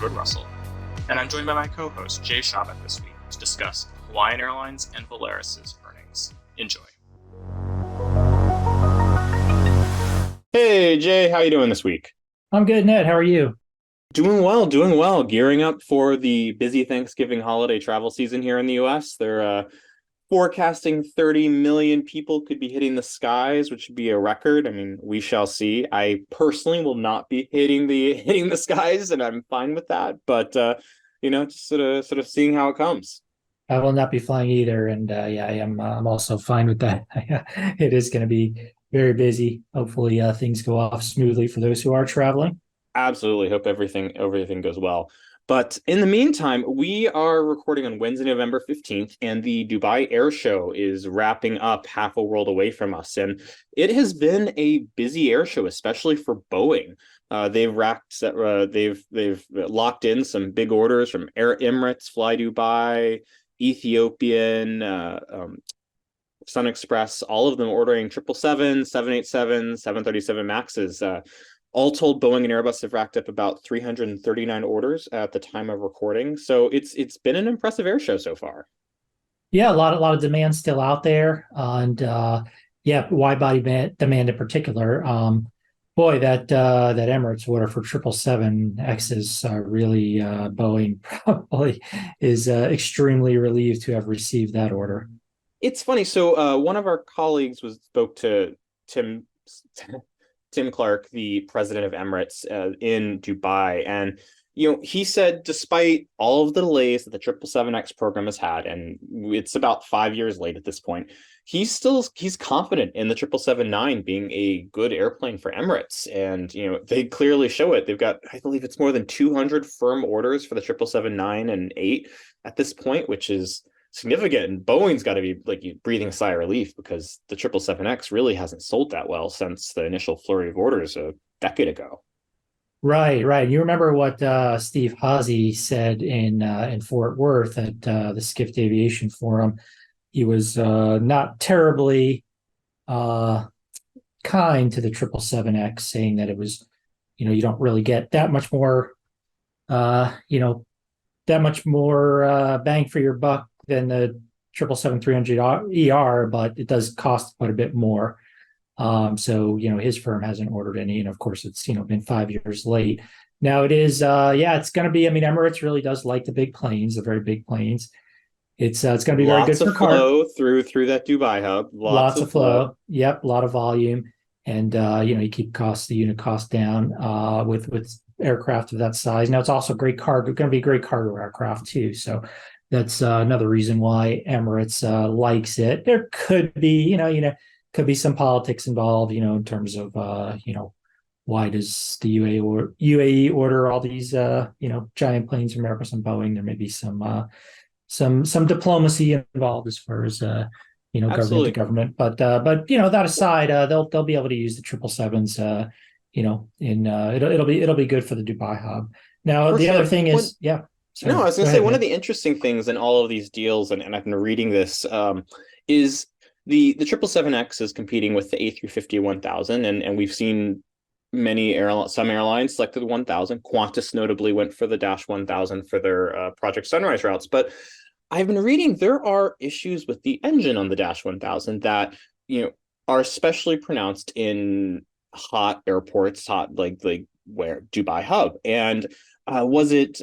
Edward Russell, and I'm joined by my co-host Jay Shabat this week to discuss Hawaiian Airlines and Volaris's earnings. Enjoy. Hey Jay, how you doing this week? I'm good, Ned. How are you? Doing well, doing well. Gearing up for the busy Thanksgiving holiday travel season here in the US. They're forecasting 30 million people could be hitting the skies, which would be a record. I mean, we shall see. I personally will not be hitting the skies, and I'm fine with that. But just sort of seeing how it comes. I will not be flying either, and yeah, I am. I'm also fine with that. It is going to be very busy. Hopefully, things go off smoothly for those who are traveling. Absolutely. Hope everything goes well. But in the meantime, we are recording on Wednesday, November 15th, and the Dubai Air Show is wrapping up half a world away from us. And it has been a busy air show, especially for Boeing. They've locked in some big orders from Emirates, FlyDubai, Ethiopian, Sun Express, all of them ordering 777, 787, 737 Maxes. All told, Boeing and Airbus have racked up about 339 orders at the time of recording. So it's been an impressive air show so far. Yeah, a lot of demand still out there, and yeah, wide body demand in particular. Boy, that Emirates order for 777X's really Boeing probably is extremely relieved to have received that order. It's funny. So one of our colleagues spoke to Tim Tim Clark, the president of Emirates, in Dubai, and he said despite all of the delays that the 777X program has had, and it's about 5 years late at this point, he's confident in the 777-9 being a good airplane for Emirates, and they clearly show it. They've got, I believe it's more than 200 firm orders for the 777-9 and 8 at this point, which is significant. And Boeing's got to be like breathing a sigh of relief because the 777X really hasn't sold that well since the initial flurry of orders a decade ago. Right, right. You remember what Steve Hazy said in Fort Worth at the Skift Aviation Forum? He was not terribly uh, kind to the 777X, saying that it was, you don't really get that much more, that much more bang for your buck than the 777-300ER, but it does cost quite a bit more. So his firm hasn't ordered any, and of course it's been 5 years late. Now it is, yeah, it's going to be. I mean, Emirates really does like the big planes, the very big planes. It's going to be very good Lots for of flow through that Dubai hub. Lots lots of of flow. flow. Yep, a lot of volume, and you keep the unit cost down with aircraft of that size. Now it's also great cargo, going to be a great cargo aircraft too. So that's another reason why Emirates likes it. There could be, could be some politics involved, in terms of, why does the UAE order all these, giant planes from Airbus and Boeing? There may be some diplomacy involved as far as, government to Absolutely. government. But that aside, they'll be able to use the 777s, it'll be good for the Dubai hub. Now For the other sure. thing One, is, yeah. no, I Sorry, was go going to say ahead, one of man. the interesting things in all of these deals, and I've been reading this, is the 777X is competing with the A350-1000, and we've seen some airlines selected the 1000. Qantas notably went for the Dash 1000 for their Project Sunrise routes. But I've been reading there are issues with the engine on the Dash 1000 that are especially pronounced in hot airports, hot like where Dubai hub. And was it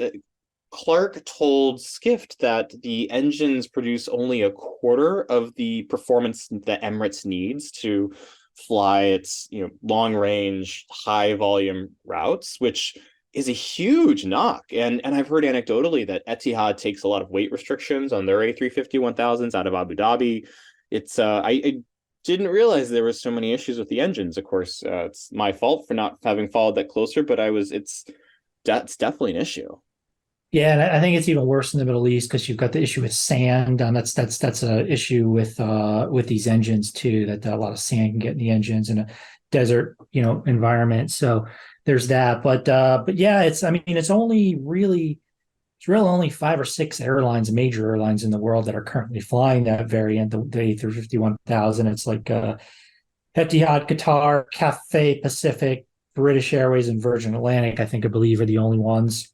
Clark told Skift that the engines produce only a quarter of the performance that Emirates needs to fly its long range, high volume routes, which is a huge knock. And I've heard anecdotally that Etihad takes a lot of weight restrictions on their A350-1000s out of Abu Dhabi. It's I didn't realize there was so many issues with the engines. Of course, it's my fault for not having followed that closer, but that's definitely an issue. Yeah, and I think it's even worse in the Middle East because you've got the issue with sand, and that's a issue with these engines too. That a lot of sand can get in the engines in a desert, environment. So there's that. But yeah, it's really only five or six airlines, major airlines in the world that are currently flying that variant, the A350-1000. It's like Etihad, Qatar, Cathay Pacific, British Airways, and Virgin Atlantic. I believe are the only ones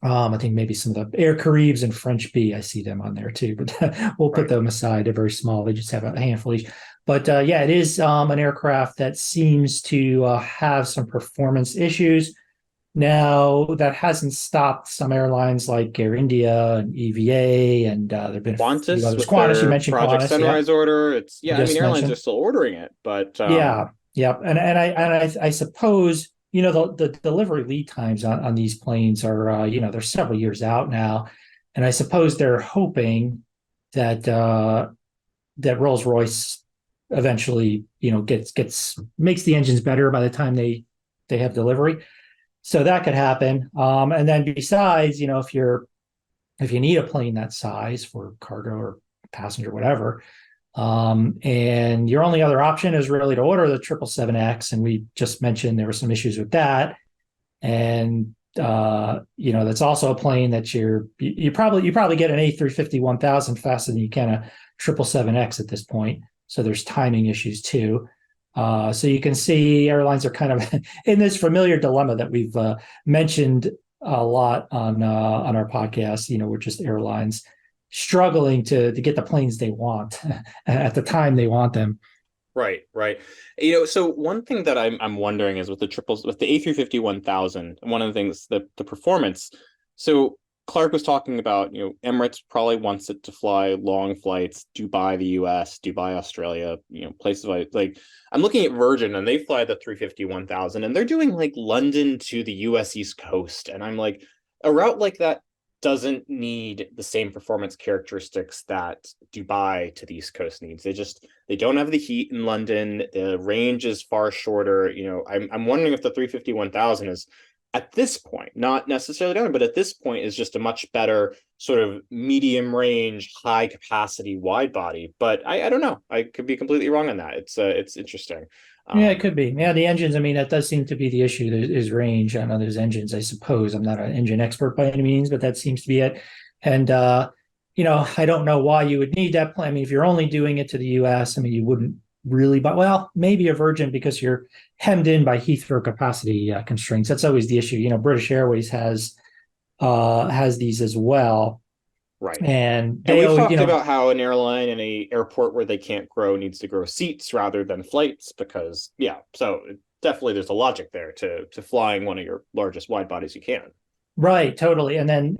I think maybe some of the Air Caribs and French B, I see them on there too, but we'll put Right. them aside. They're very small. They just have a handful each. But yeah, it is an aircraft that seems to have some performance issues. Now, that hasn't stopped some airlines like Air India and EVA, and there have been a few Qantas others. with Qantas, you their mentioned Project Qantas, yeah, Sunrise order. It's you yeah, I mean just airlines are mentioned. still ordering it, but Yeah, yeah, and I suppose the delivery lead times on these planes are they're several years out now, and I suppose they're hoping that that Rolls Royce eventually gets makes the engines better by the time they have delivery, so that could happen. And then besides, if you need a plane that size for cargo or passenger, whatever, and your only other option is really to order the 777X. And we just mentioned there were some issues with that. And that's also a plane that you probably get an A350-1000 faster than you can a 777X at this point. So there's timing issues too. So you can see airlines are kind of in this familiar dilemma that we've mentioned a lot on our podcast. We're just airlines struggling to get the planes they want at the time they want them. right, right. So one thing that I'm wondering is with the A350-1000, one of the things the performance. So Clark was talking about, Emirates probably wants it to fly long flights, Dubai, the US, Dubai, Australia, places like I'm looking at Virgin and they fly the 350-1000 and they're doing like London to the US East Coast. And I'm like, a route like that doesn't need the same performance characteristics that Dubai to the East Coast needs. They don't have the heat in London. The range is far shorter. I'm wondering if the 350-1000 is at this point, not necessarily down, but at this point is just a much better sort of medium range, high capacity wide body. But I don't know. I could be completely wrong on that. It's interesting. Yeah, it could be. Yeah, the engines. I mean, that does seem to be the issue. There is range on those engines, I suppose. I'm not an engine expert by any means, but that seems to be it. And I don't know why you would need that plane. I mean, if you're only doing it to the U.S., I mean, you wouldn't really. But well, maybe a Virgin because you're hemmed in by Heathrow capacity constraints. That's always the issue. British Airways has these as well, Right. and And they we've always, talked about how an airline in a airport where they can't grow needs to grow seats rather than flights because yeah, so definitely there's a logic there to flying one of your largest wide bodies you can. Right, totally. And then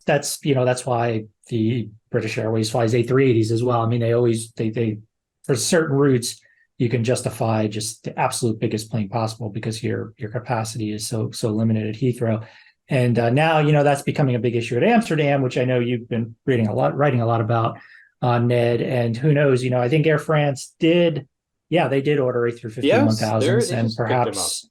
that's why the British Airways flies A380s as well. I mean, they for certain routes you can justify just the absolute biggest plane possible because your capacity is so limited at Heathrow. And now that's becoming a big issue at Amsterdam, which I know you've been writing a lot about, Ned. And who knows? I think Air France did, yeah, they did order A350 Yes, 1000s, they and just picked him up. perhaps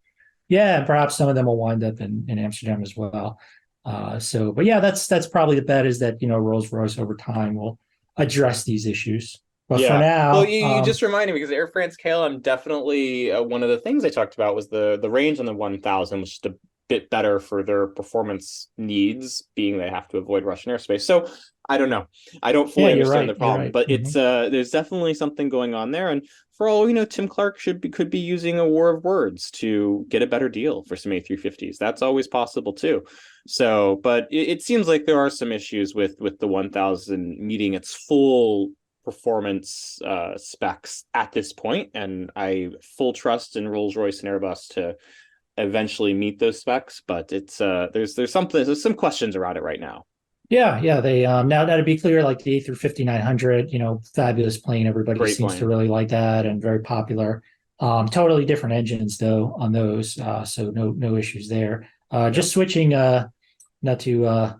yeah, and perhaps some of them will wind up in Amsterdam as well. But yeah, that's probably the bet is that Rolls Royce over time will address these issues. But for Yeah. Well, now, you just reminded me because Air France KLM definitely one of the things they talked about was the range on the 1000 was just a bit better for their performance needs, being they have to avoid Russian airspace. So I don't know. I don't yeah, fully you're understand the right. You're problem, right. but Mhm. it's there's definitely something going on there. And for all we know, Tim Clark could be using a war of words to get a better deal for some A350s. That's always possible too. So, but it seems like there are some issues with the 1000 meeting its full performance specs at this point, and I full trust in Rolls-Royce and Airbus to eventually meet those specs. But it's there's some questions around it right now. Yeah, yeah. They now to be clear, like the A350-900, fabulous plane. Everybody Great seems to plane. really like that and very popular. Totally different engines though on those, so no issues there. Yeah. Just switching, not to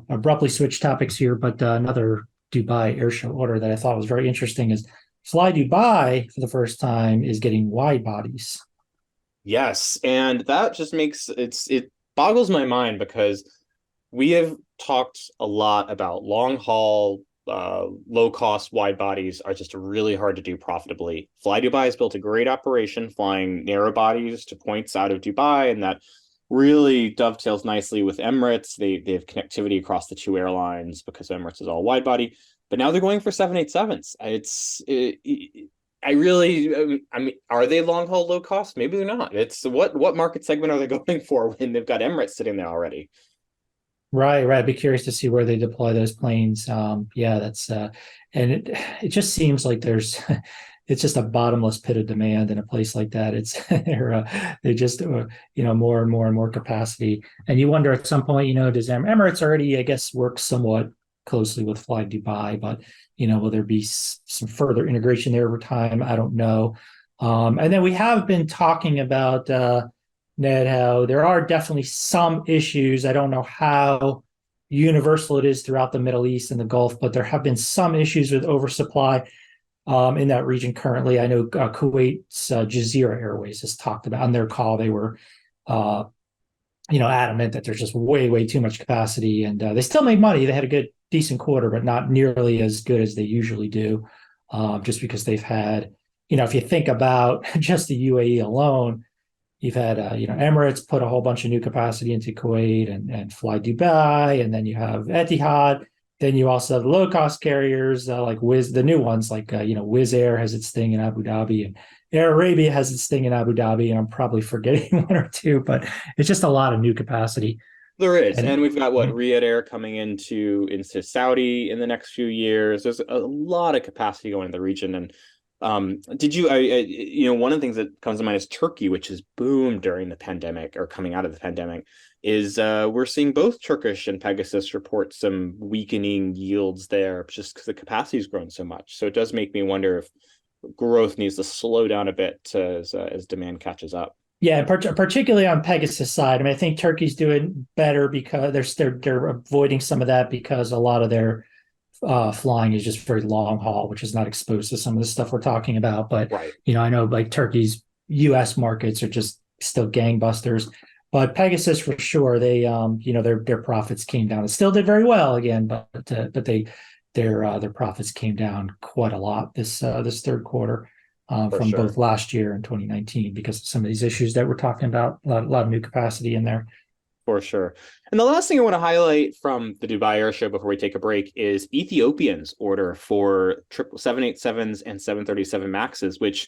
abruptly switch topics here, but another Dubai airshow order that I thought was very interesting is FlyDubai for the first time is getting wide bodies. Yes, and that just makes it boggles my mind because we have talked a lot about long haul, low cost wide bodies are just really hard to do profitably. Fly Dubai has built a great operation flying narrow bodies to points out of Dubai, and that really dovetails nicely with Emirates. They have connectivity across the two airlines because Emirates is all wide body, but now they're going for 787s. I really, I mean, are they long haul low cost? Maybe they're not. It's what market segment are they going for when they've got Emirates sitting there already? Right. I'd be curious to see where they deploy those planes. Yeah, that's and it just seems like there's it's just a bottomless pit of demand in a place like that. It's they just more and more and more capacity, and you wonder at some point, does Emirates already, I guess, work somewhat closely with FlyDubai, but will there be some further integration there over time? I don't know. And then we have been talking about. Ned, how there are definitely some issues. I don't know how universal it is throughout the Middle East and the Gulf, but there have been some issues with oversupply in that region currently. I know Kuwait's Jazeera Airways has talked about on their call. They were, uh, adamant that there's just way too much capacity, and they still made money. They had a decent quarter, but not nearly as good as they usually do, just because they've had, if you think about just the UAE alone. You've had, Emirates put a whole bunch of new capacity into Kuwait and FlyDubai, and then you have Etihad. Then you also have low cost carriers like the new ones like Wizz Air has its thing in Abu Dhabi, and Air Arabia has its thing in Abu Dhabi, and I'm probably forgetting one or two, but it's just a lot of new capacity. There is, And and we've got what Riyadh Air coming into Saudi in the next few years. There's a lot of capacity going in the region, and did you, one of the things that comes to mind is Turkey, which has boomed during the pandemic or coming out of the pandemic, is we're seeing both Turkish and Pegasus report some weakening yields there just because the capacity has grown so much. So it does make me wonder if growth needs to slow down a bit as demand catches up. yeah, particularly on Pegasus side. I mean, I think Turkey's doing better because they're avoiding some of that because a lot of their flying is just very long haul, which is not exposed to some of the stuff we're talking about. But Right. I know like Turkey's U.S. markets are just still gangbusters. But Pegasus for sure, they their profits came down. It still did very well again, but their profits came down quite a lot this third quarter from Sure. both last year and 2019 because of some of these issues that we're talking about. A lot of new capacity in there. For sure. And the last thing I want to highlight from the Dubai Air Show before we take a break is Ethiopian's order for 787s and 737 Maxes, which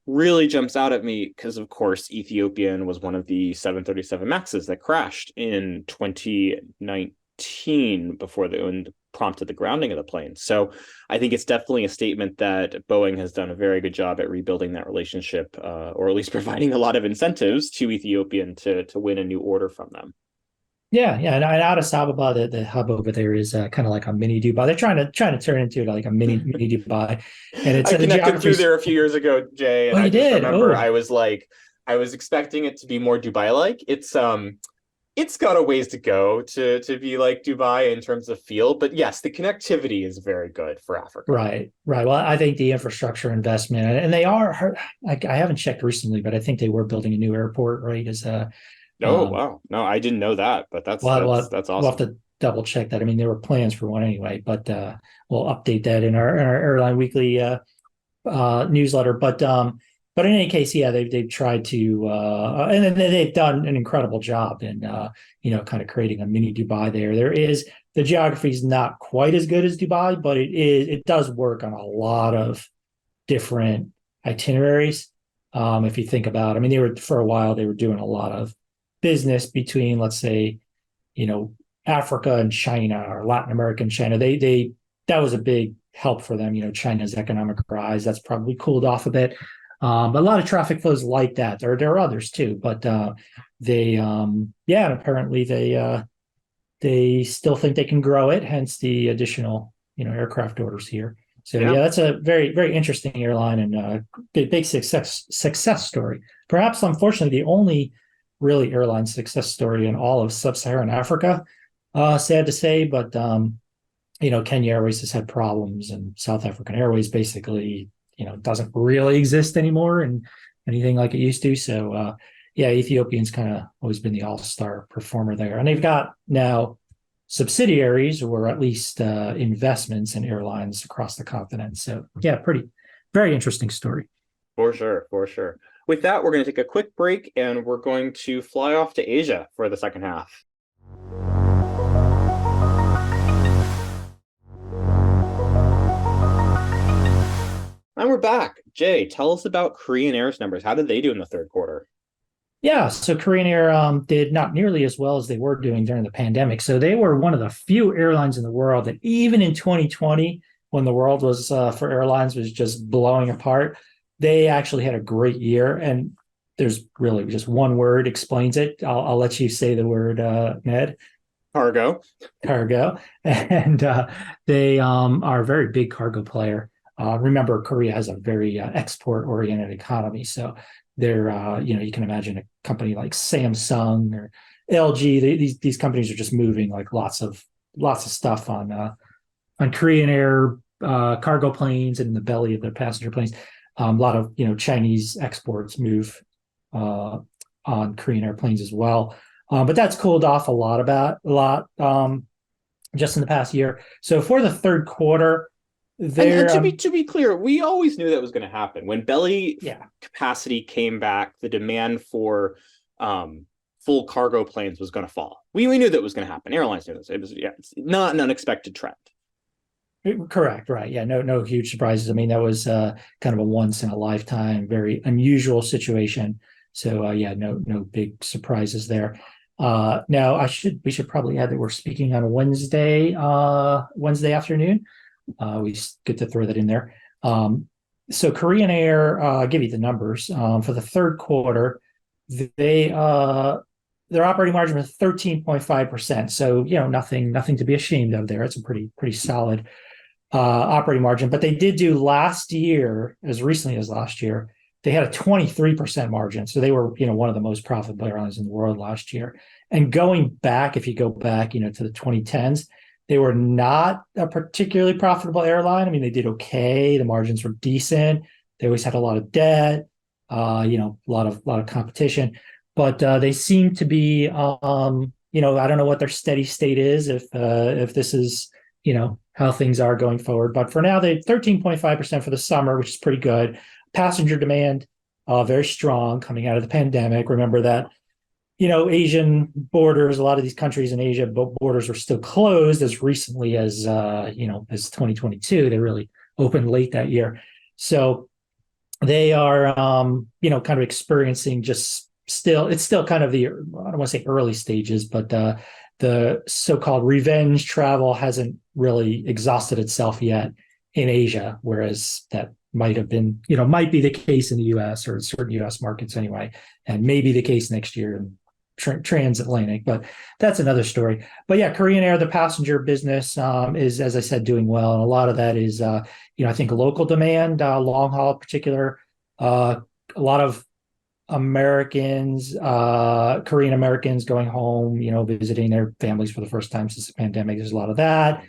really jumps out at me because, of course, Ethiopian was one of the 737 Maxes that crashed in 2019 before the prompted the grounding of the plane. So I think it's definitely a statement that Boeing has done a very good job at rebuilding that relationship, or at least providing a lot of incentives to Ethiopian to win a new order from them. Yeah, and Addis Ababa, the hub over there is kind of like a mini Dubai. They're trying to turn it into like a mini Dubai, and it's I the connected through geography. there a few years ago, Jay, Oh, and I you just did? remember Oh, I was expecting it to be more Dubai-like. It's got a ways to go to be like Dubai in terms of feel, but yes, the connectivity is very good for Africa. right. Well, I think the infrastructure investment, and they are. I haven't checked recently, but I think they were building a new airport, right? Oh Um, wow, no, I didn't know that, but that's We'll, that's we'll, that's we'll have awesome. to double check that. I mean, there were plans for one anyway, but we'll update that in our airline weekly newsletter. But in any case, yeah, they've tried to, and then they've done an incredible job in kind of creating a mini Dubai there. The geography is not quite as good as Dubai, but it does work on a lot of different itineraries. If you think about, I mean, for a while they were doing a lot of business between, let's say, you know, Africa and China or Latin America and China. They that was a big help for them. China's economic rise that's probably cooled off a bit. But a lot of traffic flows like that. There are others too, but apparently they still think they can grow it. Hence the additional aircraft orders here. So Yeah. yeah, that's a very very interesting airline and big success story. Perhaps unfortunately the only really airline success story in all of sub-Saharan Africa. Sad to say, but Kenya Airways has had problems, and South African Airways basically, doesn't really exist anymore and anything like it used to. So, Ethiopian's kind of always been the all-star performer there, and they've got now subsidiaries or at least investments in airlines across the continent. So, yeah, very interesting story. For sure, for sure. With that, we're going to take a quick break and we're going to fly off to Asia for the second half. And we're back. Jay, tell us about Korean Air's numbers. How did they do in the third quarter? Yeah, so Korean Air did not nearly as well as they were doing during the pandemic. So they were one of the few airlines in the world that even in 2020, when the world was for airlines was just blowing apart, they actually had a great year. And there's really just one word explains it. I'll let you say the word, Ned. Cargo. Cargo, and they are a very big cargo player. Remember, Korea has a very export-oriented economy, so they're you can imagine a company like Samsung or LG. These companies are just moving like lots of stuff on Korean Air cargo planes and in the belly of their passenger planes. A lot of Chinese exports move on Korean airplanes as well. But that's cooled off just in the past year. So for the third quarter, And there, to be clear, we always knew that was going to happen when belly yeah, capacity came back. The demand for full cargo planes was going to fall. We knew that was going to happen. Airlines knew this. It's not an unexpected trend. correct, right? Yeah, no huge surprises. I mean, that was kind of a once in a lifetime, very unusual situation. So yeah, no big surprises there. Now we should probably add that we're speaking on Wednesday afternoon. We get to throw that in there. So Korean Air, I'll give you the numbers. For the third quarter, they their operating margin was 13.5%. So, nothing to be ashamed of there. It's a pretty solid operating margin. But they did do last year, as recently as last year, they had a 23% margin. So they were, one of the most profitable airlines in the world last year. And going back, if you go back, to the 2010s, they were not a particularly profitable airline. I mean, they did okay. The margins were decent. They always had a lot of debt, a lot of competition. But they seem to be, I don't know what their steady state is if this is, how things are going forward. But for now, they 13.5% for the summer, which is pretty good. Passenger demand, very strong coming out of the pandemic. Remember that Asian borders, a lot of these countries in Asia, borders were still closed as recently as, as 2022. They really opened late that year. So they are, kind of experiencing it's still kind of I don't want to say early stages, but the so-called revenge travel hasn't really exhausted itself yet in Asia, whereas that might be the case in the U.S. or certain U.S. markets anyway, and maybe the case next year in transatlantic, but that's another story. But yeah, Korean Air, the passenger business is, as I said, doing well, and a lot of that is, I think local demand, long haul in particular. A lot of Americans, Korean Americans going home, visiting their families for the first time since the pandemic. There's a lot of that.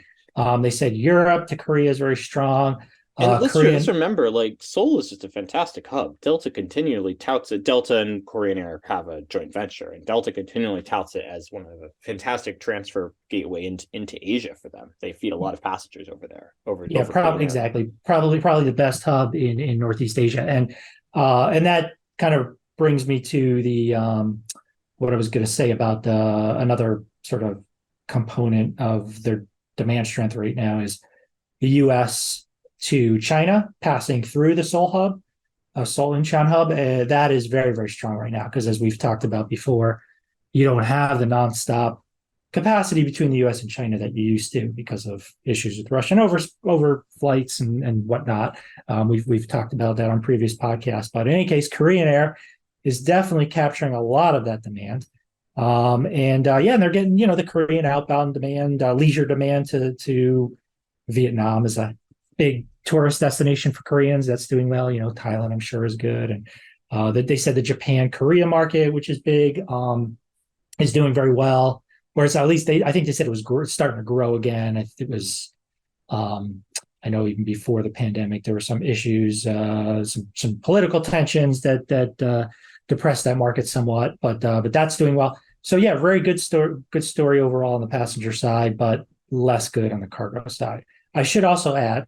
They said Europe to Korea is very strong. And let's remember, like Seoul is just a fantastic hub. Delta continually touts it. Delta and Korean Air have a joint venture, and Delta continually touts it as one of the fantastic transfer gateway into Asia for them. They feed a lot of passengers over there. Yeah, probably exactly. Probably the best hub in Northeast Asia, and that kind of brings me to the what I was going to say about another sort of component of their demand strength right now is the U.S. to China passing through the Seoul hub, Seoul Incheon hub. That is very, very strong right now because, as we've talked about before, you don't have the nonstop capacity between the U.S. and China that you used to because of issues with Russian over flights and whatnot. We've talked about that on previous podcasts. But in any case, Korean Air is definitely capturing a lot of that demand. And they're getting the Korean outbound demand, leisure demand to Vietnam is a big tourist destination for Koreans. That's doing well. Thailand, I'm sure, is good. And that they said the Japan-Korea market, which is big, is doing very well. Whereas at least I think they said it was starting to grow again. It was, I know even before the pandemic, there were some issues, some political tensions that depressed that market somewhat, but that's doing well. So yeah, very good story overall on the passenger side, but less good on the cargo side. I should also add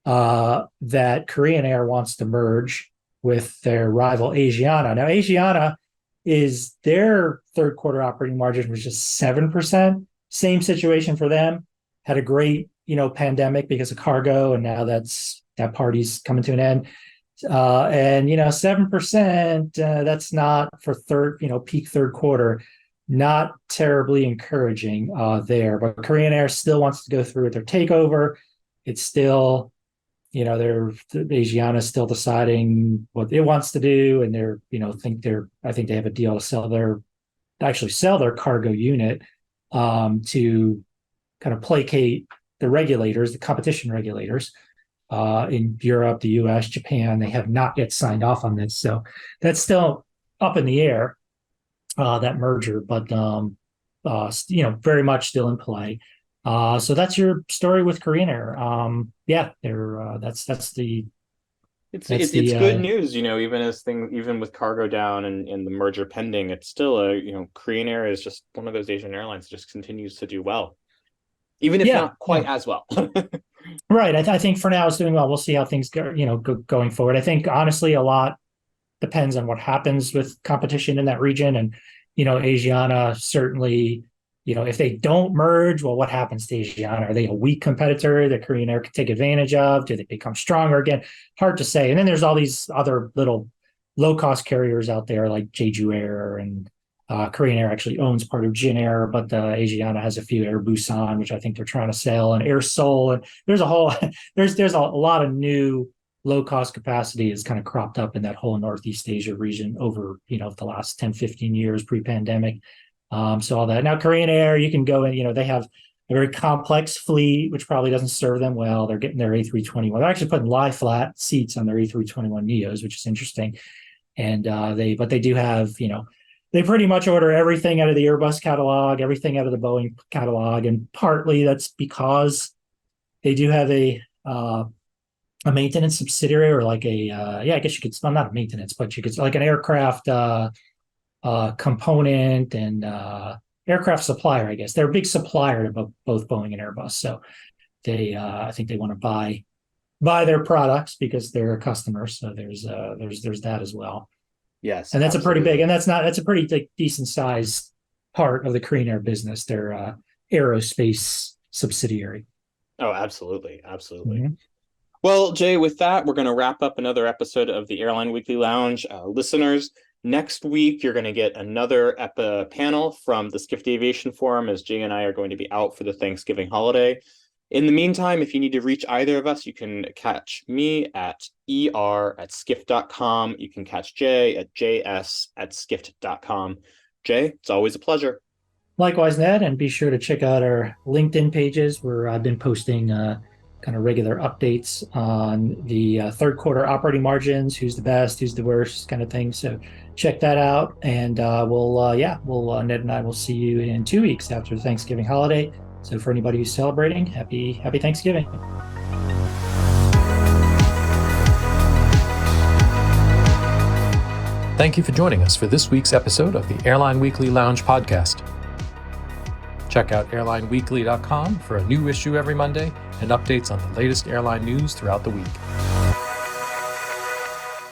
that Korean Air wants to merge with their rival Asiana. Now, Asiana is their third quarter operating margin was just 7%. Same situation for them. Had a great, pandemic because of cargo, and now that party's coming to an end. And 7%, that's not for peak third quarter, not terribly encouraging there. But Korean Air still wants to go through with their takeover. It's still, Asiana is still deciding what it wants to do, and I think they have a deal to sell their cargo unit to kind of placate the regulators, the competition regulators in Europe, the US, Japan. They have not yet signed off on this. So that's still up in the air, that merger, but very much still in play. So that's your story with Korean Air. That's the It's good news, even with cargo down and the merger pending, it's still Korean Air is just one of those Asian airlines that just continues to do well, even if not quite as well. Right. I think for now it's doing well. We'll see how things go, going forward. I think honestly a lot depends on what happens with competition in that region. And, Asiana certainly, if they don't merge, well, what happens to Asiana? Are they a weak competitor that Korean Air can take advantage of? Do they become stronger again? Hard to say. And then there's all these other little low-cost carriers out there like Jeju Air, and Korean Air actually owns part of Jin Air, but Asiana has a few, Air Busan, which I think they're trying to sell, and Air Seoul. And there's a lot of new low-cost capacity has kind of cropped up in that whole Northeast Asia region over, the last 10, 15 years pre-pandemic. So all that. Now, Korean Air, you can go in, they have a very complex fleet, which probably doesn't serve them well. They're getting their A321. They're actually putting lie flat seats on their A321neos, which is interesting. And they do have, they pretty much order everything out of the Airbus catalog, everything out of the Boeing catalog. And partly that's because they do have a maintenance subsidiary, or like I guess you could, well, not a maintenance, but you could, like an aircraft component and aircraft supplier, I guess. They're a big supplier to both Boeing and Airbus. So I think they want to buy their products because they're a customer. So there's that as well. Yes. And that's absolutely. a pretty big, and that's a pretty decent sized part of the Korean Air business. Their aerospace subsidiary. Oh, absolutely. Absolutely. Mm-hmm. Well, Jay, with that, we're going to wrap up another episode of the Airline Weekly Lounge. Listeners, next week, you're going to get another panel from the Skift Aviation Forum, as Jay and I are going to be out for the Thanksgiving holiday. In the meantime, if you need to reach either of us, you can catch me at er@skift.com. You can catch Jay at js@skift.com. Jay, it's always a pleasure. Likewise, Ned, and be sure to check out our LinkedIn pages where I've been posting kind of regular updates on the third quarter operating margins, who's the best, who's the worst, kind of thing. So check that out, and Ned and I will see you in 2 weeks after the Thanksgiving holiday. So for anybody who's celebrating, happy Thanksgiving. Thank you for joining us for this week's episode of the Airline Weekly Lounge podcast. Check out airlineweekly.com for a new issue every Monday and updates on the latest airline news throughout the week.